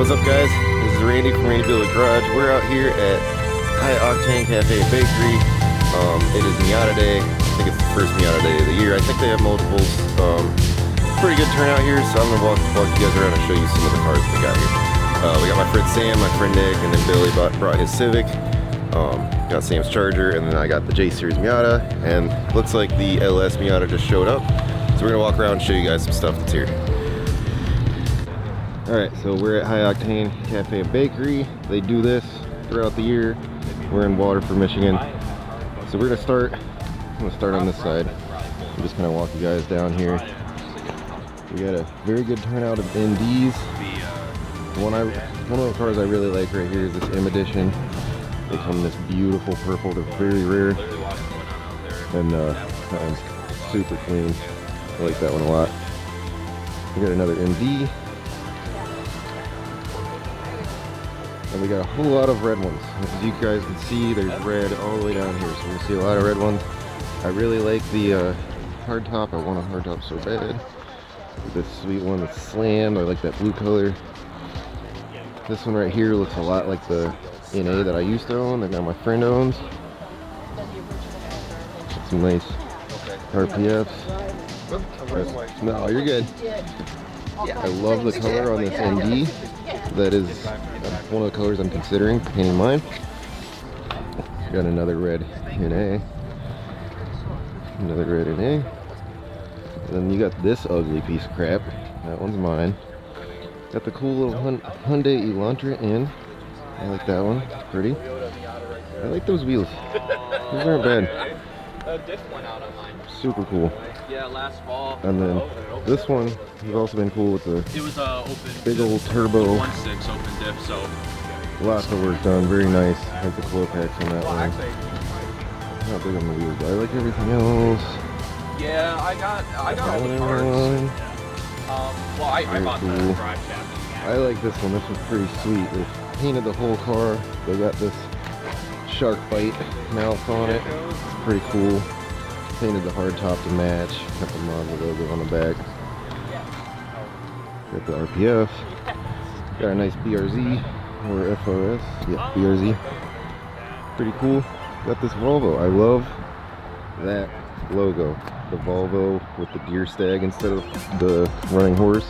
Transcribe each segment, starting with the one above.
What's up, guys? This is Randy from Randy Build a Garage. We're out here at High Octane Café and Bakery. It is Miata Day. I think it's the first Miata Day of the year. I think they have multiples. Pretty good turnout here, so I'm gonna walk you guys around and show you some of the cars that we got here. We got my friend Sam, my friend Nick, and then Billy brought his Civic. Got Sam's Charger, and then I got the J Series Miata, and looks like the LS Miata just showed up. So we're gonna walk around and show you guys some stuff that's here. Alright, so we're at High Octane Café and Bakery. They do this throughout the year. We're in Waterford, Michigan. So we're gonna start, I'm gonna start on this side. I'm just gonna walk you guys down here. We got a very good turnout of NDs. One of the cars I really like right here is this M Edition. They come in this beautiful purple, they're very rare. And that one's super clean. I like that one a lot. We got another MD. And we got a whole lot of red ones. As you guys can see, there's red all the way down here. So we're gonna see a lot of red ones. I really like the hardtop. I want a hardtop so bad. This sweet one that's slammed. I like that blue color. This one right here looks a lot like the NA that I used to own, that now my friend owns. Got some nice RPFs. No, you're good. I love the color on this ND. That is one of the colors I'm considering painting mine. Got another red NA. Another red NA. And then you got this ugly piece of crap. That one's mine. Got the cool little Hyundai Elantra in. I like that one. It's pretty. I like those wheels. Those aren't bad. Super cool. Yeah, last fall. And then this one has also been cool with the open big old turbo. 1.6 open diff, so lots of work done. Very nice. I like the Clopex on that one. Not big on the wheels, but I like everything else. Yeah, I got all the parts. Well, I bought the drive shaft. I like this one. This one's pretty sweet. They painted the whole car. They got this shark bite mouth on it. It's pretty cool. Painted the hard top to match. Got the Mazda logo on the back. Got the RPF. Got a nice BRZ or FOS. Yeah, BRZ. Pretty cool. Got this Volvo. I love that logo. The Volvo with the deer stag instead of the running horse.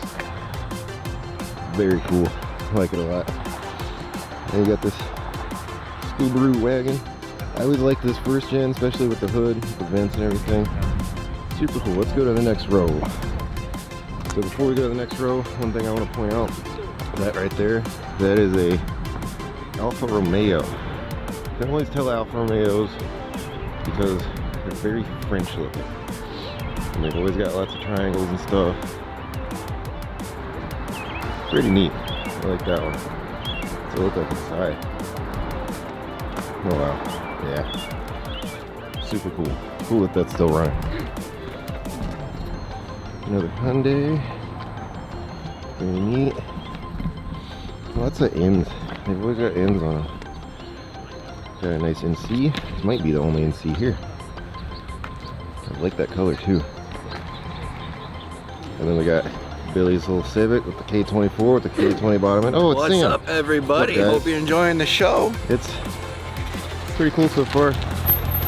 Very cool. I like it a lot. And you got this Subaru wagon. I always like this first gen, especially with the hood, the vents and everything. Super cool. Let's go to the next row. So before we go to the next row, one thing I want to point out, that right there, that is a Alfa Romeo. You can always tell Alfa Romeos because they're very French looking. And they've always got lots of triangles and stuff. Pretty neat. I like that one. So look like inside. Oh wow. Yeah. Super cool. Cool that that's still running. Another Hyundai. Very neat. Lots of ends. They've always got ends on them. Got a nice NC. This might be the only NC here. I like that color too. And then we got Billy's little Civic with the K24 with the K20 bottom end. Oh, it's What's Sam. up, everybody? What's up, Hope you're enjoying the show. It's pretty cool so far.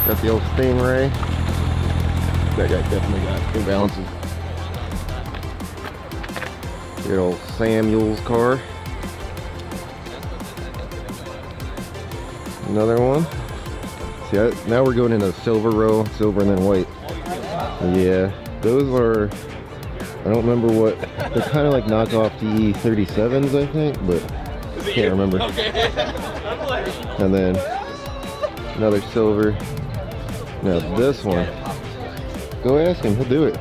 Got the old Stingray. That guy definitely got good balances. Good old Samuel's car. Another one. See, now we're going into silver row, silver and then white. Yeah, those are, I don't remember what, they're kind of like knockoff TE37s, I think, but can't remember. And then another silver. Now this one, go ask him, he'll do it.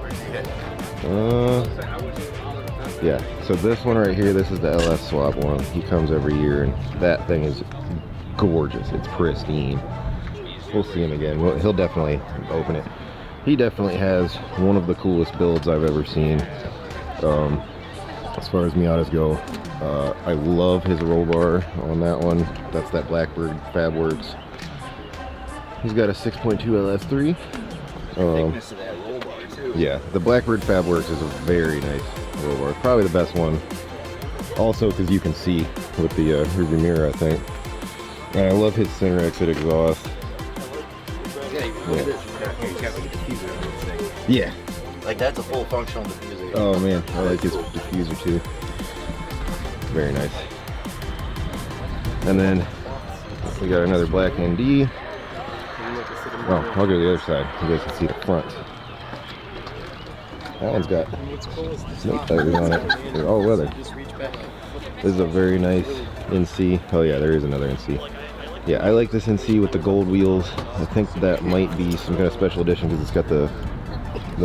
Yeah, so this one right here, this is the LS swap one. He comes every year, and that thing is gorgeous. It's pristine. We'll see him again. He'll definitely open it. He definitely has one of the coolest builds I've ever seen. As far as Miatas go, I love his roll bar on that one. That's that Blackbird Fabworks. He's got a 6.2 LS3. Thickness of that roll bar too. Yeah, the Blackbird Fabworks is a very nice roll bar. Probably the best one Also because you can see with the rearview mirror, I think. And I love his center exit exhaust. Yeah. Like that's a full functional diffuser. Oh man, I like his diffuser too. Very nice. And then we got another black ND. Oh, I'll go to the other side. You guys can see the front. That one's got snake tires on it. They're all leather. This is a very nice NC. Oh yeah, there is another NC. Yeah, I like this NC with the gold wheels. I think that might be some kind of special edition because it's got the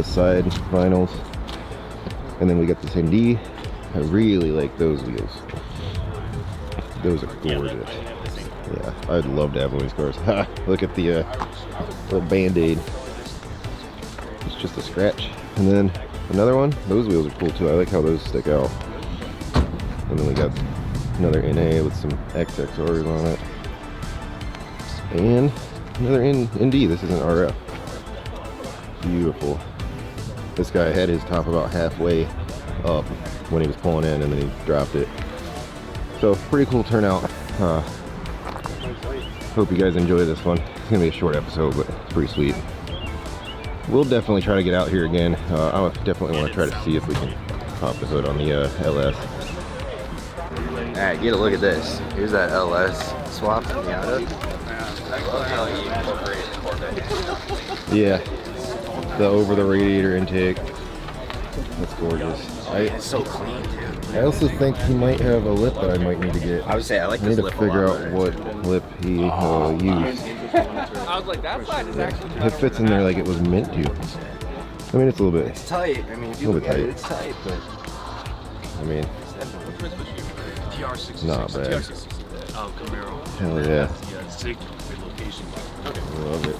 side vinyls. And then we got this ND. I really like those wheels. Those are gorgeous. Yeah, I'd love to have one of these cars. Ha! Look at the little band-aid. It's just a scratch. And then another one. Those wheels are cool too. I like how those stick out. And then we got another NA with some XXRs on it. And another ND. This is an RF. Beautiful. This guy had his top about halfway up when he was pulling in, and then he dropped it. So pretty cool turnout. Hope you guys enjoy this one. It's gonna be a short episode, but it's pretty sweet. We'll definitely try to get out here again. I definitely want to try to see if we can pop the hood on the LS. Alright, get a look at this. Here's that LS swap Miata. Yeah, the over the radiator intake. That's gorgeous. It's so clean too. I also think he might have a lip that I might need to get. I would say I like I this need to lip figure a lot out better. what lip he used. I was like, that side is actually. It fits in there like it was meant to. I mean, it's a little bit. It's tight. I mean, if you A little look bit at it, tight. it's tight, but I mean, TR66. not bad. TR66. Camaro. Hell yeah. Yeah, sick relocation. I love it.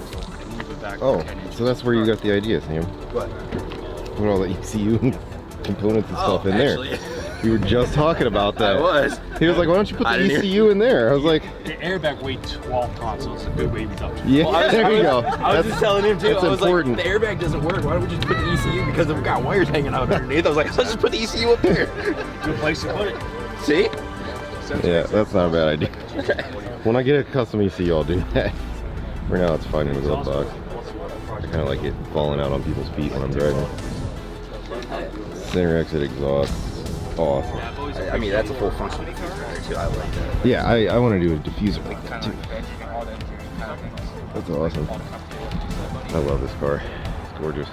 Move it back Oh, 10 inches. so that's where you got the idea, Sam. what? Put all the ECU components and stuff in actually. there. You were just talking about that. I was. He was like, why don't you put I the didn't hear- ECU in there? I was like, The airbag weighed 12 tons, so it's a good weight reduction. yeah, there you go. I was just telling him too. That's I was important. like, the airbag doesn't work. Why don't we just put the ECU? Because we've got wires hanging out underneath. I was like, let's just put the ECU up there. Good place to put it. See? Yeah, that's not a bad idea. When I get a custom ECU, I'll do that. For now, it's fine in the glove box. I kind of like it falling out on people's feet when I'm driving. Center exit exhaust. Awesome. I mean, that's a full function diffuser too. I like that. Yeah, I want to do a diffuser like that too. That's awesome. I love this car. It's gorgeous.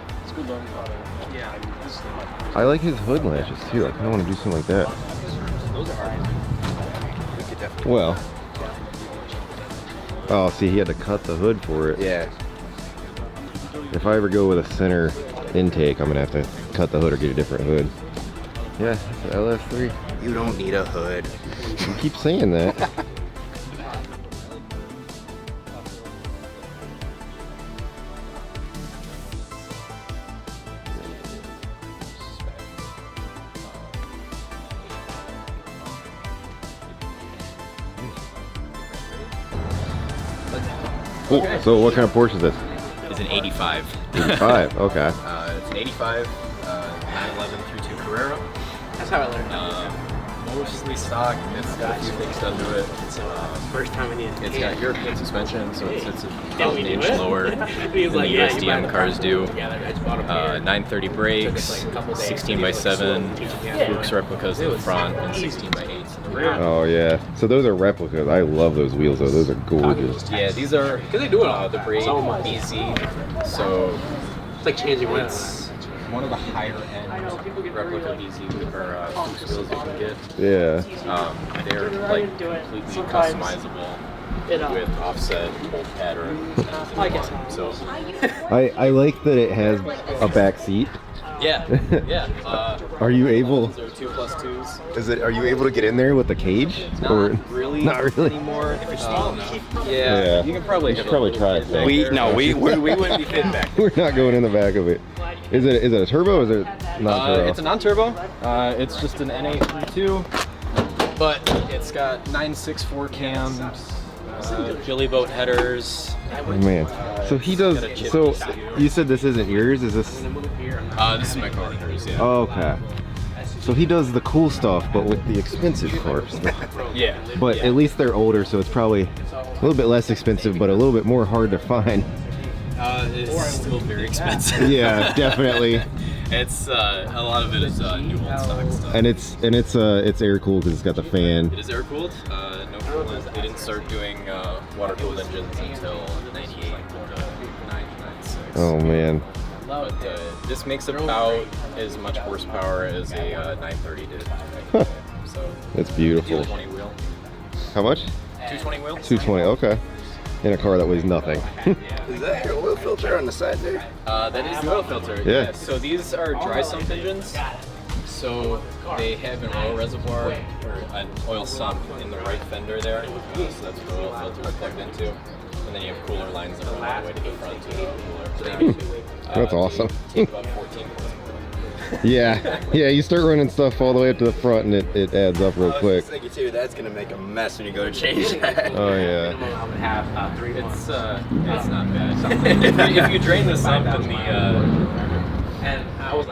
I like his hood latches too. I kind of want to do something like that. Well, oh, see, he had to cut the hood for it. Yeah. If I ever go with a center intake, I'm gonna have to cut the hood or get a different hood. Yeah, it's an LS3. You don't need a hood. You keep saying that. Cool. So what kind of Porsche is this? Is an 85. 85. Okay. It's an 85, 911 32 Carrera. That's how I learned. Mostly stock. It's got a few things done to it. It's First time I needed. it's got European suspension, so it's about we an do inch it? lower He's than like, the yeah, you USDM might- cars do. Together. I just bought them here. 930 brakes, 16x7, Fuchs replicas in the front, and 16x8s in the rear. Oh yeah. So those are replicas. I love those wheels though. Those are gorgeous. Yeah, these are they do it the Braid so much. BZ. So It's like changing wheels. it's one of the higher end replica BZ or Fuchs wheels you can get. Yeah. They're like completely customizable with offset bolt pattern. I guess So I like that it has a back seat. yeah, yeah. Are you able? Those are 2+2s. Is it? Are you able to get in there with the cage? Not really. Not really. anymore. Yeah, Yeah. you can probably. We should probably try it. Then. We wouldn't be fitting back. We're not going in the back of it. Is it a turbo? Or is it not turbo? It's a non-turbo. It's just an N832, but it's got 964 cams, Jilly boat headers. Oh, man. So he does. Got a chip So ECU. you said this isn't yours? Is this? This is my car. Yeah. Oh, okay. So he does the cool stuff, but with the expensive cars. Yeah. But at least they're older, so it's probably a little bit less expensive, but a little bit more hard to find. It's still very expensive. Yeah, definitely. It's a lot of it is new old stock stuff. And it's air cooled because it's got the fan. It is air cooled. No coolant. They didn't start doing water cooled engines until 98 to 96. Oh man. But this makes about as much horsepower as a 930 did. So It's beautiful. 220 wheel. How much? 220 wheel. 220. Okay. In a car that weighs nothing. Is that your oil filter on the side there? That is the oil filter. Yeah. So these are dry sump engines. So they have an oil reservoir or an oil sump in the right fender there. So that's where the oil filter is plugged into. And then you have cooler lines that run all the way to the front to the cooler. That's awesome. Take about 14 Yeah, you start running stuff all the way up to the front and it adds up real quick. I was thinking too, that's gonna make a mess when you go to change that. Oh yeah. It's not bad. if you drain the sump and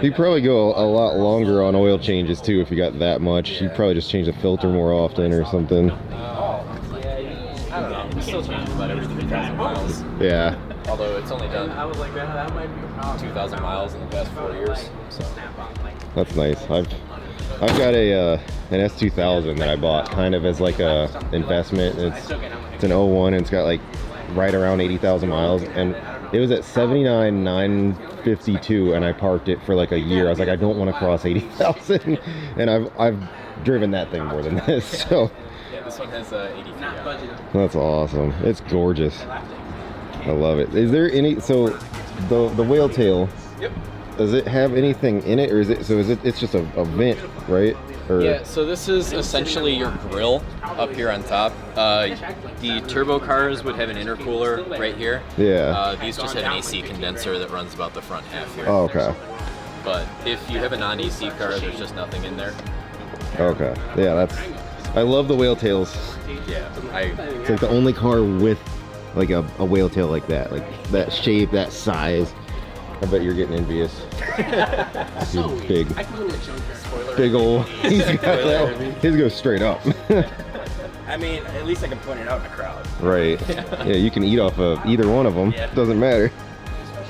You probably go a lot longer on oil changes too if you got that much. You probably just change the filter more often or something. I don't know. We still change about every 3,000 miles. Yeah. Although it's only done 2,000 miles in the past 4 years. So That's nice. I've got an S2000 that I bought kind of as like a investment. It's an 01 and it's got like right around 80,000 miles, and it was at 79,952 and I parked it for like a year. I was like, I don't want to cross 80,000, and I've driven that thing more than this. So yeah, this one has 83. that's awesome. It's gorgeous. I love it. Is there any, so the whale tail, Yep. does it have anything in it, or is it, it's just a vent, right? Or, Yeah, so this is essentially your grill up here on top. The turbo cars would have an intercooler right here. Yeah. These just have an AC condenser that runs about the front half here. Oh, okay. But if you have a non-AC car, there's just nothing in there. Okay. Yeah, I love the whale tails. Yeah, It's like the only car with like a whale tail like that shape, that size. I bet you're getting envious. Big old. His goes straight up. I mean, at least I can point it out in the crowd. Right. Yeah, you can eat off of either one of them. Doesn't matter.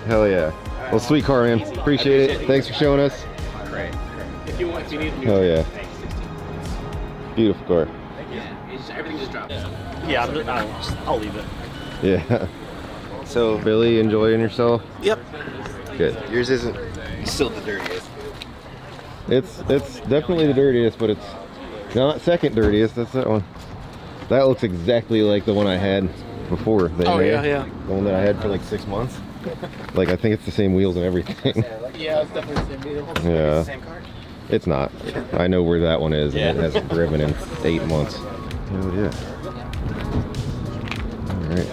Hell yeah. Well, sweet car, man. Appreciate it. Thanks for showing us. great. If you need Hell yeah. Beautiful car. everything just drops. Yeah, I'll leave it. Yeah. So, Billy, enjoying yourself? yep. Good. Yours isn't still the dirtiest. It's definitely the dirtiest, but it's not second dirtiest. That's that one. That looks exactly like the one I had before. The NA, yeah. The one that I had for like 6 months. Like, I think it's the same wheels and everything. Yeah, it's definitely the same wheel. Yeah. Same car? It's not. I know where that one is, and it hasn't driven in 8 months. Oh yeah. All right.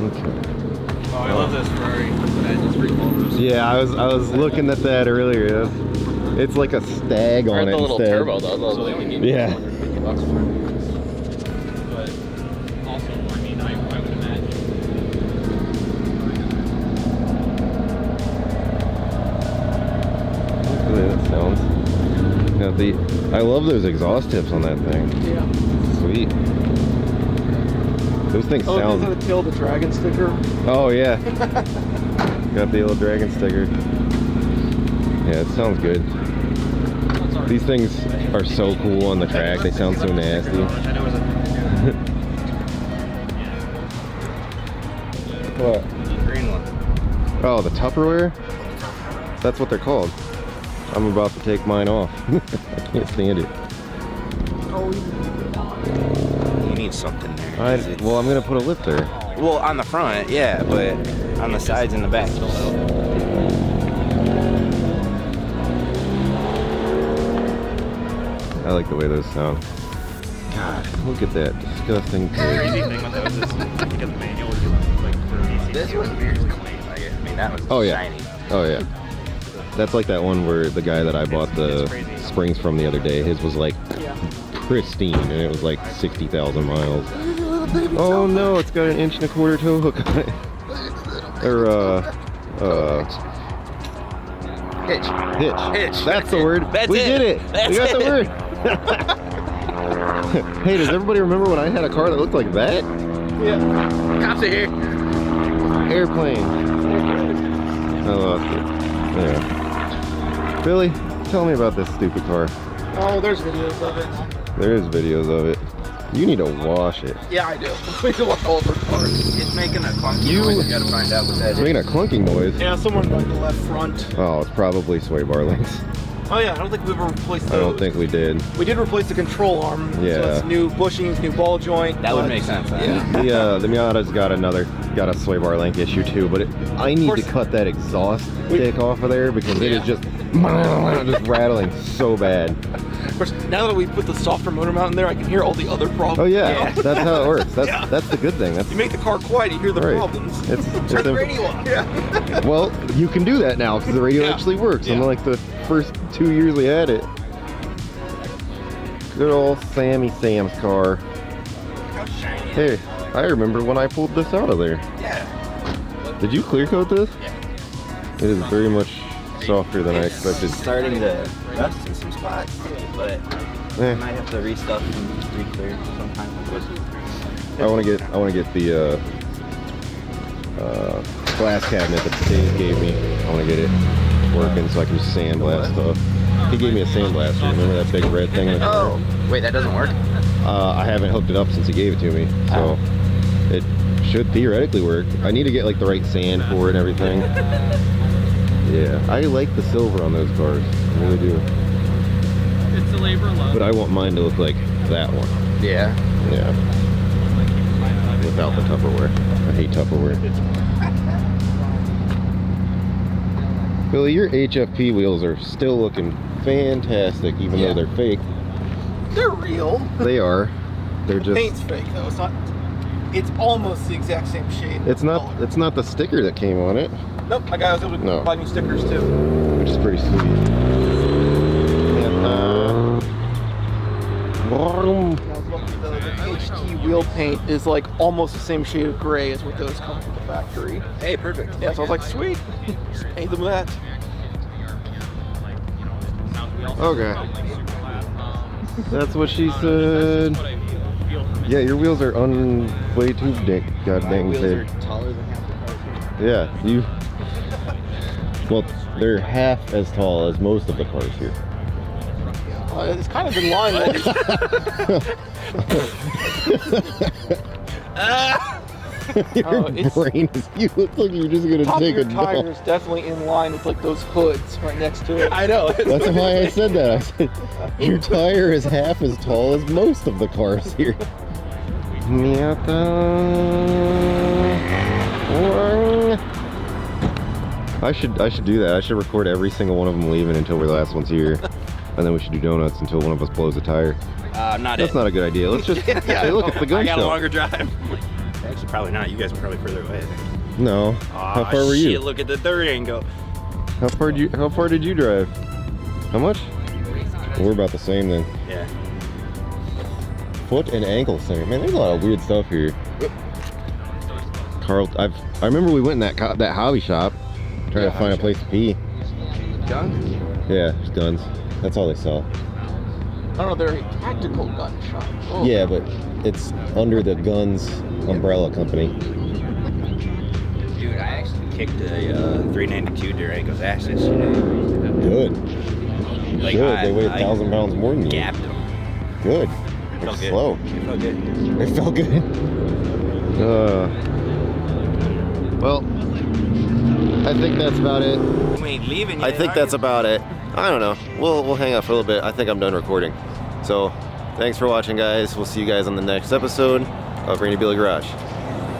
Okay. Oh, I love this Ferrari. It's pretty cool. Yeah, I was looking at that earlier. It's like a stag on it The little instead. turbo though. Those only give you Yeah. $150 for it. But also, I mean, I would imagine. Look at that sounds. Got I love those exhaust tips on that thing. Yeah. Sweet. Those things Oh, sound. is that a Kill the Dragon sticker? Oh yeah. Got the old dragon sticker. Yeah, it sounds good. These things are so cool on the track. They sound so nasty. What? Green one. Oh, the Tupperware? That's what they're called. I'm about to take mine off. I can't stand it. You need something there. Well, I'm gonna put a lip there. Well, on the front, yeah, but on the sides and the back. I like the way those sound. God, look at that disgusting thing. Crazy thing with those is because the manual was like for AC. This was weird clean. Like, I mean, that was Oh yeah. shiny. Oh yeah. That's like that one where the guy that I bought the springs from the other day, his was like pristine, and it was like 60,000 miles. Oh no, it's got an 1.25" tow hook on it. Or Hitch. Hitch. That's the word. That's we it. did it. That's we got it. the word. Hey, does everybody remember when I had a car that looked like that? Yeah. Cops are here. Airplane. I lost it. Yeah. Billy, tell me about this stupid car. Oh, there's videos of it. There is videos of it. You need to wash it. Yeah, I do. We can wash all of our cars. It's making a clunky noise. You gotta find out what that It's is. making a clunking noise. Yeah, someone on the left front. Oh, it's probably sway bar links. Oh yeah, I don't think we've ever replaced those. I don't think we did. We did replace the control arm. Yeah. So it's new bushings, new ball joint. That would but- make sense. Yeah. The Miata's got a sway bar link issue too, but I need to cut that exhaust stick off of there because it is just rattling so bad. Of course, now that we put the softer motor mount in there, I can hear all the other problems. Oh yeah, that's how it works. That's the good thing. That's You make the car quiet, you hear the right. problems. It's Turn the a- radio on. Yeah. Well, you can do that now because the radio Yeah. actually works. Yeah. Unlike the first 2 years we had it. Good old Sam's car. Hey, I remember when I pulled this out of there. Yeah. Did you clear coat this? Yeah. It is very much softer than I expected. Starting to rust in some spots, but Eh, I might have to restuff and re-clear sometime. I want to get the glass cabinet that Dave gave me. I want to get it working so I can sandblast stuff. He gave me a sandblaster. Remember that big red thing? Oh, wait, that doesn't work? I haven't hooked it up since he gave it to me, so it should theoretically work. I need to get like the right sand for it and everything. Yeah, I like the silver on those cars. I really do. It's a labor of love. But I want mine to look like that one. Yeah. Yeah. Without the Tupperware. I hate Tupperware. Billy, your HFP wheels are still looking fantastic, even though they're fake. They're real. They are. They're The just. paint's fake though. It's not. It's almost the exact same shade. It's not. color. It's not the sticker that came on it, Nope. I was able to No. buy new stickers too. which is pretty sweet. And, The HT wheel paint is like almost the same shade of gray as what those come from the factory. Hey, perfect. Yeah, so I was like, sweet. Just paint them with that. okay. That's what she said. Yeah, your wheels are way too god dang big. Taller than half the cars. Yeah, you. Well, they're half as tall as most of the cars here. It's kind of in line. Your it's- brain is. You look like you're just gonna Top of take your a tire dump. is definitely in line with like those hoods right next to it. I know. That's why I said that. I said your tire is half as tall as most of the cars here. Miata. I should do that. I should record every single one of them leaving until we're the last ones here, and then we should do donuts until one of us blows a tire. Not That's it. not a good idea. Let's just hey, look at the gun I got a show. longer drive. Actually, probably not. You guys are probably further away, I think. No. How far were you? Look at the third angle. How far did you drive? How much? We're about the same then. Yeah. Foot and ankle center. Man, there's a lot of weird stuff here. Carl, I remember we went in that hobby shop trying to find a place to pee. Guns? Yeah, just guns. That's all they sell. I don't know, they're a tactical gun shop. Oh. Yeah, but it's under the guns umbrella company. Dude, I actually kicked a 392 Durango's ass yesterday. Good. Like, Good. They weigh I 1,000 pounds more than you. gapped him. Good. It They're felt good. slow. It felt good. It felt good. Well, I think that's about it. We ain't leaving yet. I think that's about it. I don't know. We'll hang out for a little bit. I think I'm done recording. So, thanks for watching, guys. We'll see you guys on the next episode of Rainy Billy Garage.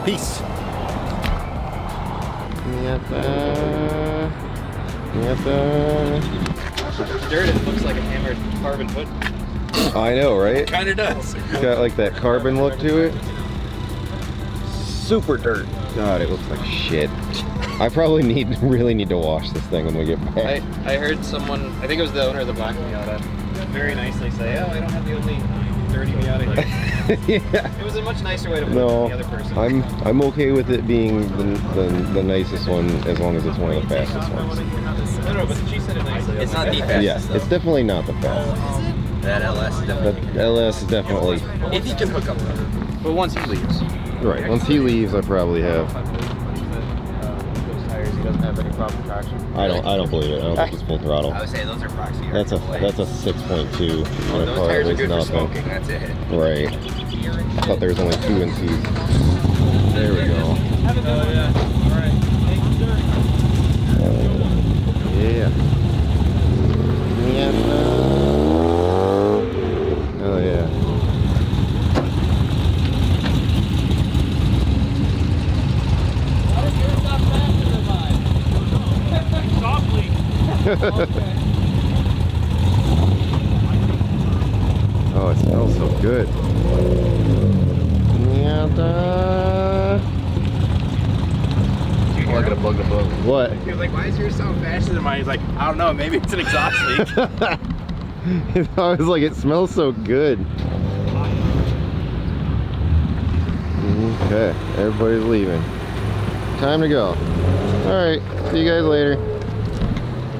Peace. Dirt, it looks like a hammered carbon foot. I know, right? Kinda does. It's got like that carbon look to it. Super dirt. God, it looks like shit. I probably really need to wash this thing when we get back. I heard someone, I think it was the owner of the black Miata, very nicely say, oh, I don't have the only dirty Miata here. Yeah. It was a much nicer way to put it No, than the other person. I'm okay with it being the nicest one as long as it's one of the fastest ones. No, but she said it nicely. It's not the fastest. Yeah, though. it's definitely not the fastest. That LS is definitely. That LS is definitely If you can hook up. But once he leaves. right. Once he leaves, I probably have. Those tires, he doesn't have any problem traction. I don't believe it. I don't think it's full throttle. I would say those are proxy. That's a 6.2 on a Those car tires are that good was for nothing. smoking. That's it. Right. I thought there was only 2 in C's. There we go. Have a good one. Yeah. All right. Thank you, sir. Yeah. Miata. Oh yeah. Oh, it smells so good. Miata. We're gonna plug the book. What? He was like, why is yours sound faster than mine? He's like, I don't know, maybe it's an exhaust leak. I was like, it smells so good. Okay, everybody's leaving. Time to go. All right, see you guys later.